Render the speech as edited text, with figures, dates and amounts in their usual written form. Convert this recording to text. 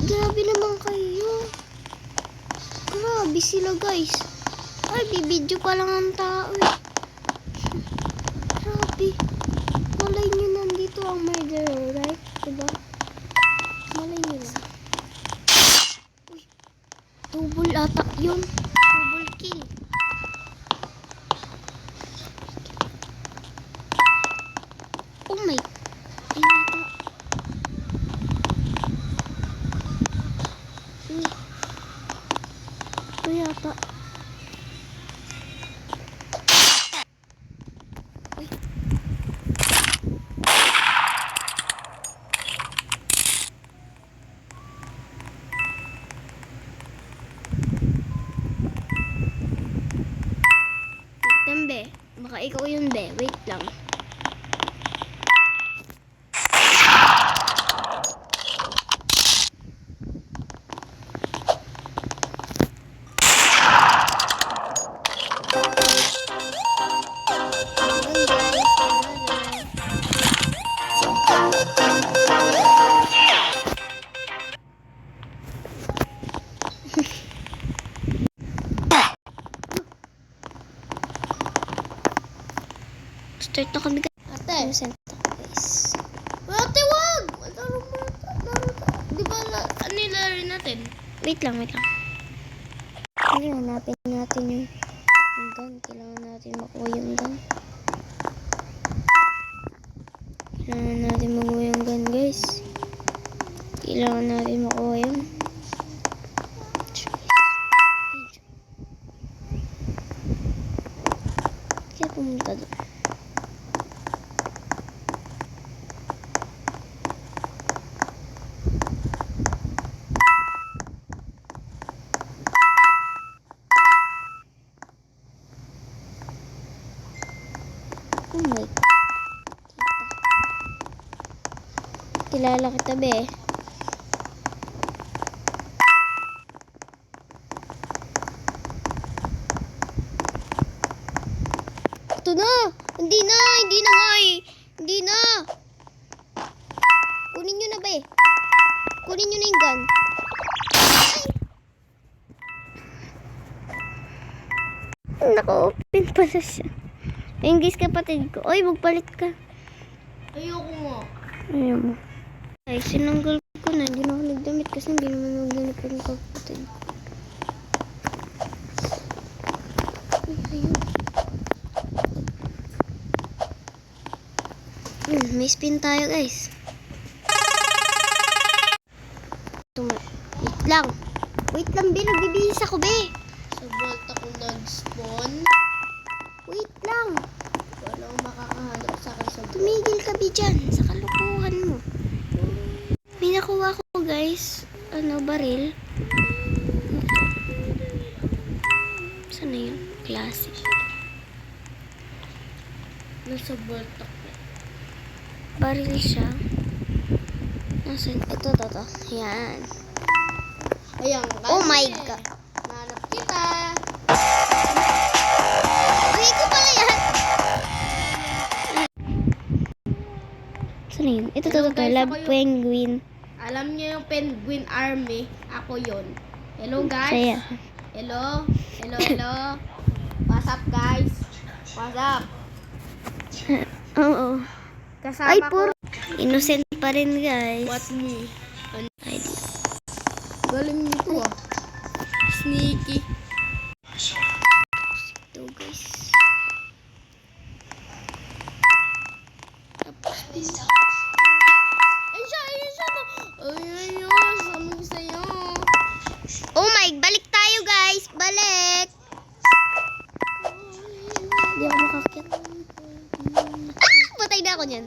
grabe naman kayo. Grabe sila guys. Ay, bibidyo pa lang ang tao eh. Grabe. Malay nyo nandito ang murderer, right? Diba? Malay nyo lang. Uy. Double ata yun. Double kill. Oh my. Ito yata. Uy. Wait lang, be. Baka ikaw yun, be. Wait lang. Start na kami guys. Ate. Guys. Ate, wag! Laro mo. Di ba nilaro natin? Wait lang. Hanapin natin yung gun. Kailangan natin makuha yung gun. Kailangan natin makuha yung gun guys. Kailangan natin makuha yun. Kaya pumunta doon. Oh my. Kilala kita, be. Ito na! Hindi na nga eh! Hindi na! Kunin nyo na, be. Kunin nyo na yung gun. Naka-open pala siya. Ayun guys, kapatid ko. Oy, magpalit ka. Ayoko mo. Ayaw mo. Ay, sinanggal ko na. Hindi na ako nagdamit kasi hindi naman nagdamit yung kapatid ko. Ay, ayun. May spin tayo guys. Wait lang. Wait lang, be. Nagbibihis ako, be. Sa vault ako nag-spawn. Wait lang. Walang makakahanap sa akin sa vault. Tumigil ka, be, dyan. Sa kalukuhan mo. May nakuha ko, guys. Baril. Saan na yun? Klase. Nasa vault ako. Baril siya. Nasaan? Ito. Ayan. Ayan. Oh my God. Nahanap kita. Ay, ito pala yan. Saan na yun? Ito. Hello, guys, Love ako yung- Penguin. Alam niyo yung Penguin Army? Ako yun. Hello, guys. Saya. Hello. What's up, guys? What's up? Oo. Kasama Ay, ko. puro. Innocent pa rin, guys. What me? Ay, di. Galing nito ah. Sneaky. Ito, guys. Tapos, Ay, siya. Ay, samig sa'yo. oh my, balik tayo, guys. Balik. Hindi ako makakit. Ah! Patay na ako niyan.